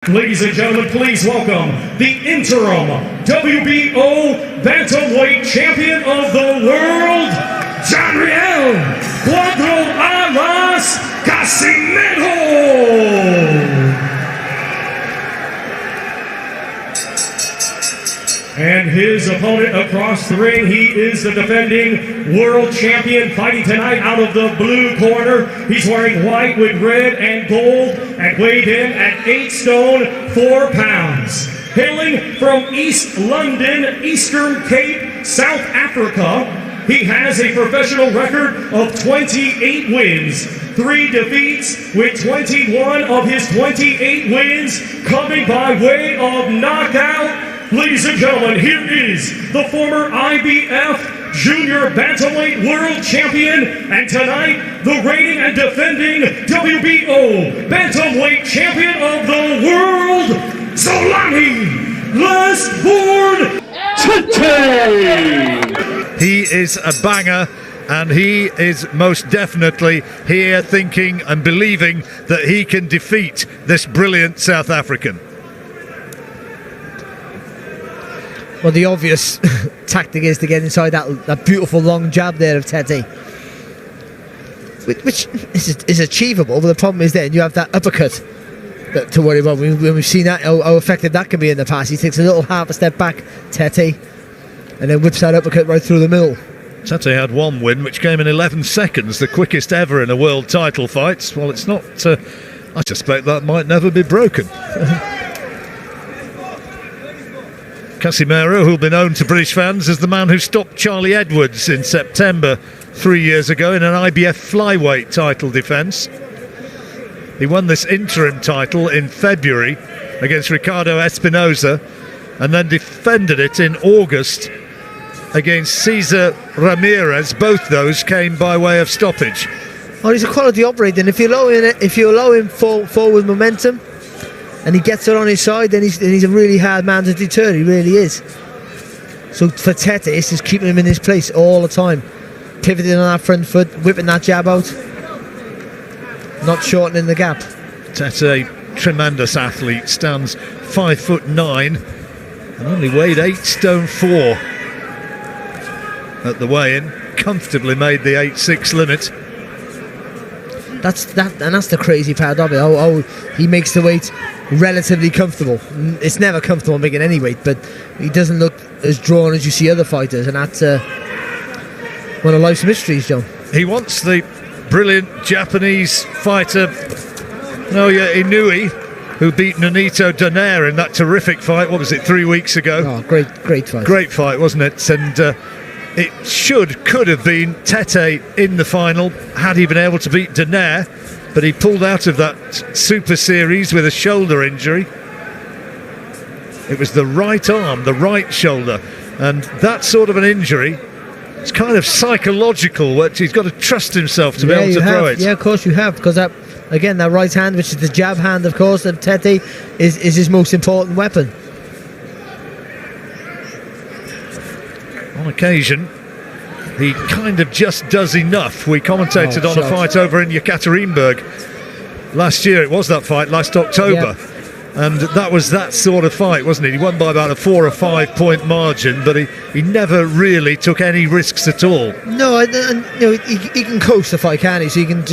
Ladies and gentlemen, please welcome the interim WBO Bantamweight Champion of the World, Riel, Cuatro Alas Casimero. And his opponent across the ring, he is the defending world champion, fighting tonight out of the blue corner. He's wearing white with red and gold and weighed in at 8 stone 4 pounds. Hailing from East London, Eastern Cape, South Africa, he has a professional record of 28 wins, 3 defeats, with 21 of his 28 wins coming by way of knockout. Ladies and gentlemen, here is the former IBF Junior Bantamweight World Champion, and tonight, the reigning and defending WBO Bantamweight Champion of the World, Zolani, last born Tete! He is a banger, and he is most definitely here thinking and believing that he can defeat this brilliant South African. Well, the obvious tactic is to get inside that beautiful long jab there of Tete, which is achievable, but the problem is then you have that uppercut to worry about. When we've seen that, how effective that can be in the past. He takes a little half a step back, Tete, and then whips that uppercut right through the middle. Tete had one win, which came in 11 seconds, the quickest ever in a world title fight. Well, it's not... I suspect that might never be broken. Casimero, who'll be known to British fans as the man who stopped Charlie Edwards in September 3 years ago in an IBF flyweight title defence. He won this interim title in February against Ricardo Espinosa and then defended it in August against Cesar Ramirez. Both those came by way of stoppage. Oh, he's a quality operator, and if you allow him forward momentum and he gets it on his side, then he's a really hard man to deter. He really is. So for Tete, it's just keeping him in his place all the time, pivoting on that front foot, whipping that jab out, not shortening the gap. Tete, tremendous athlete, stands 5'9" and only weighed 8 stone 4 at the weigh-in. Comfortably made the 8'6" limit. That's the crazy part of it. How he makes the weight relatively comfortable. It's never comfortable making any weight, but he doesn't look as drawn as you see other fighters, and that's one of life's mysteries, John. He wants the brilliant Japanese fighter Naoya Inoue, who beat Nonito Donaire in that terrific fight. What was it, 3 weeks ago? Oh, great fight. Great fight, wasn't it? And it could have been Tete in the final had he been able to beat Donaire, but he pulled out of that Super Series with a shoulder injury. It was the right arm, the right shoulder, and that sort of an injury, it's kind of psychological. He's got to trust himself to be able to throw it. Yeah, of course you have, because that right hand, which is the jab hand, of course, of Tete, is his most important weapon. On occasion, he kind of just does enough. We commentated on a fight over in Yekaterinburg last year. It was that fight last October. Yeah. And that was that sort of fight, wasn't it? He won by about a 4 or 5 point margin, but he never really took any risks at all. No, he can coast the fight, can't he? So he can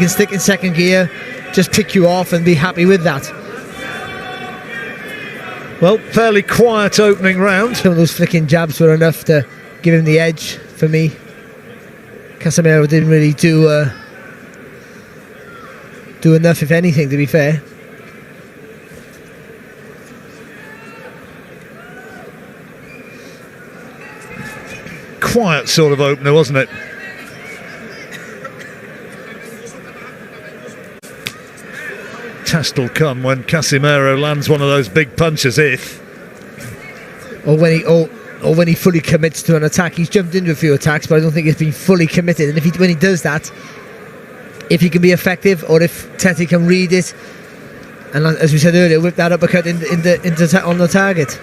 stick in second gear, just pick you off and be happy with that. Well, fairly quiet opening round. Some of those flicking jabs were enough to give him the edge for me. Casimero didn't really do enough, if anything, to be fair. Quiet sort of opener, wasn't it? Test will come when Casimero lands one of those big punches, or when he fully commits to an attack. He's jumped into a few attacks, but I don't think he's been fully committed. And when he does that, if he can be effective, or if Tete can read it, and as we said earlier, whip that uppercut on the target.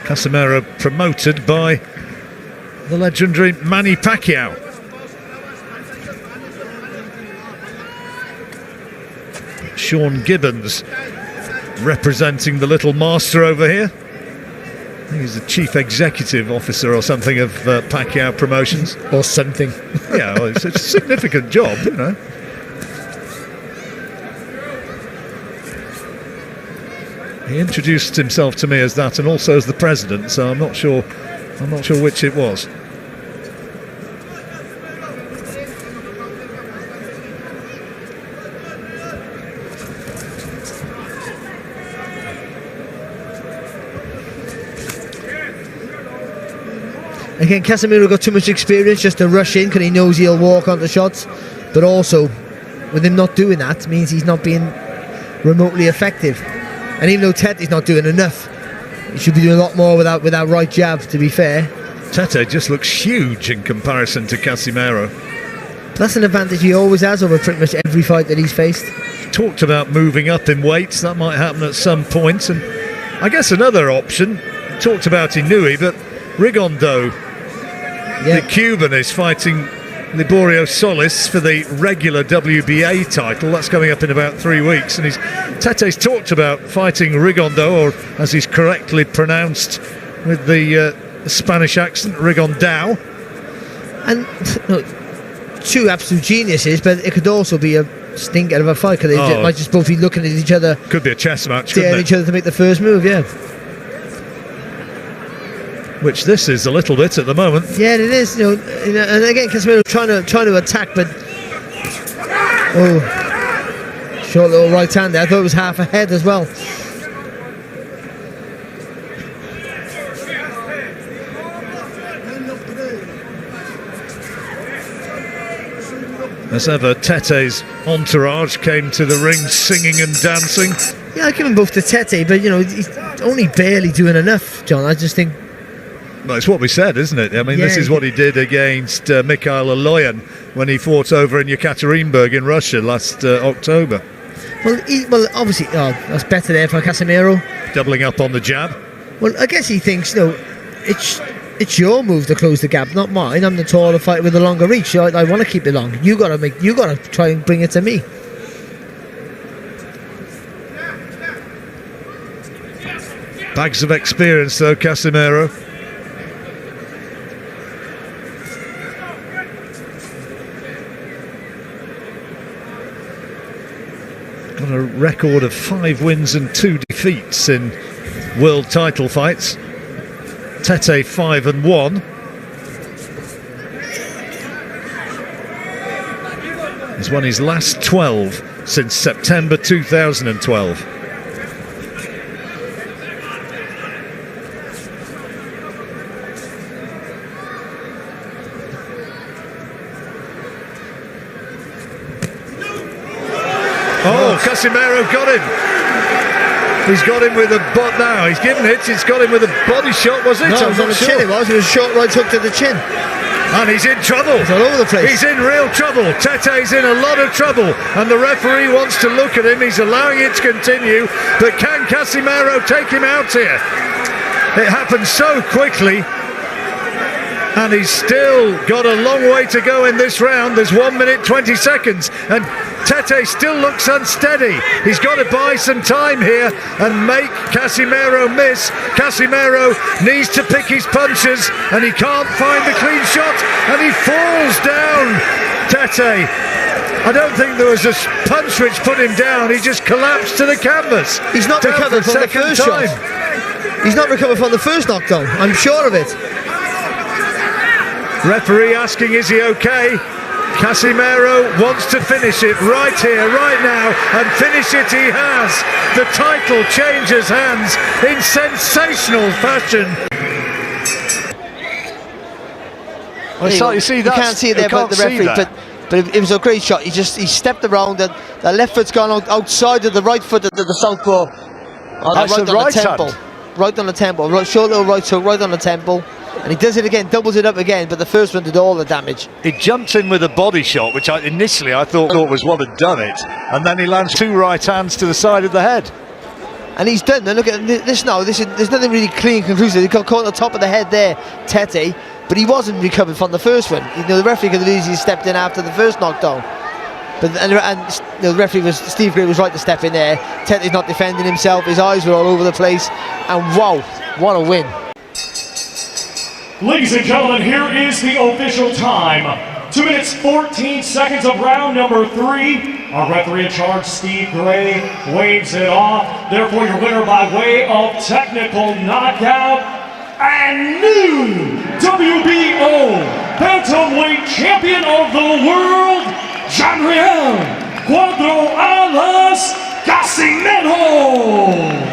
Casimero promoted by the legendary Manny Sean Gibbons representing the little master over here. I think he's the chief executive officer or something of Pacquiao Promotions. Or something. Yeah, well, it's a significant job, you know. He introduced himself to me as that, and also as the president. So I'm not sure which it was. Again, Casimero got too much experience just to rush in because he knows he'll walk onto shots, but also with him not doing that means he's not being remotely effective. And even though Tete's not doing enough, he should be doing a lot more with that right jab, to be fair. Tete just looks huge in comparison to Casimero. That's an advantage he always has over pretty much every fight that he's faced. Talked about moving up in weights, that might happen at some point. And I guess another option, talked about Inui, but Rigondeaux, the Cuban, is fighting Liborio Solis for the regular WBA title. That's coming up in about 3 weeks, and Tete's talked about fighting Rigondeaux, or as he's correctly pronounced with the Spanish accent, Rigondeaux. And look, two absolute geniuses, but it could also be a stinker of a fight because they might just both be looking at each other. Could be a chess match, daring each other to make the first move, yeah. Which this is a little bit at the moment. Yeah, it is. You know, and again, Casimero trying to attack, but short little right hand there. I thought it was half a head as well. As ever, Tete's entourage came to the ring singing and dancing. Yeah, I give them both to Tete, but you know, he's only barely doing enough, John. I just think. Well, it's what we said, isn't it? I mean, this is what he did against Mikhail Aloyan when he fought over in Yekaterinburg in Russia last October. Well, obviously, that's better there for Casimero. Doubling up on the jab. Well, I guess he thinks, it's your move to close the gap, not mine. I'm the taller fighter with the longer reach. So I want to keep it long. You got to try and bring it to me. Bags of experience, though, Casimero. Got a record of 5 wins and 2 defeats in world title fights. Tete 5-1. He's won his last 12 since September 2012. Oh, Casimero got him. He's got him with a butt now. He's given it. He's got him with a body shot, was it? No, it was on the chin. It was a short right hook to the chin. And he's in trouble. He's all over the place. He's in real trouble. Tete's in a lot of trouble. And the referee wants to look at him. He's allowing it to continue. But can Casimero take him out here? It happened so quickly. And he's still got a long way to go in this round. There's 1 minute 20 seconds. And Tete still looks unsteady. He's got to buy some time here and make Casimero miss. Casimero needs to pick his punches, and he can't find the clean shot, and he falls down. Tete, I don't think there was a punch which put him down. He just collapsed to the canvas. He's not recovered from the first shot. He's not recovered from the first knockdown. I'm sure of it. Referee asking, is he okay? Casimero wants to finish it right here, right now, and finish it he has. The title changes hands in sensational fashion. You see that? You can't see it there, but the referee. But it was a great shot. He stepped around. The left foot's gone outside of the right foot of the southpaw. That's right the right temple. hand. Right on the temple. Short little right hook right on the temple. And he does it again, doubles it up again, but the first one did all the damage. He jumps in with a body shot, which initially I thought was what had done it, and then he lands 2 right hands to the side of the head. And he's done. Now look at this now. There's nothing really clean, conclusive. He got caught on the top of the head there, Tete, but he wasn't recovered from the first one. The referee could have easily stepped in after the first knockdown. the referee Steve Gray was right to step in there. Tete's not defending himself. His eyes were all over the place, and wow, what a win! Ladies and gentlemen, here is the official time. 2 minutes 14 seconds of round number 3. Our referee in charge, Steve Gray, waves it off. Therefore, your winner by way of technical knockout and new WBO bantamweight champion of the world, Riel Casimero.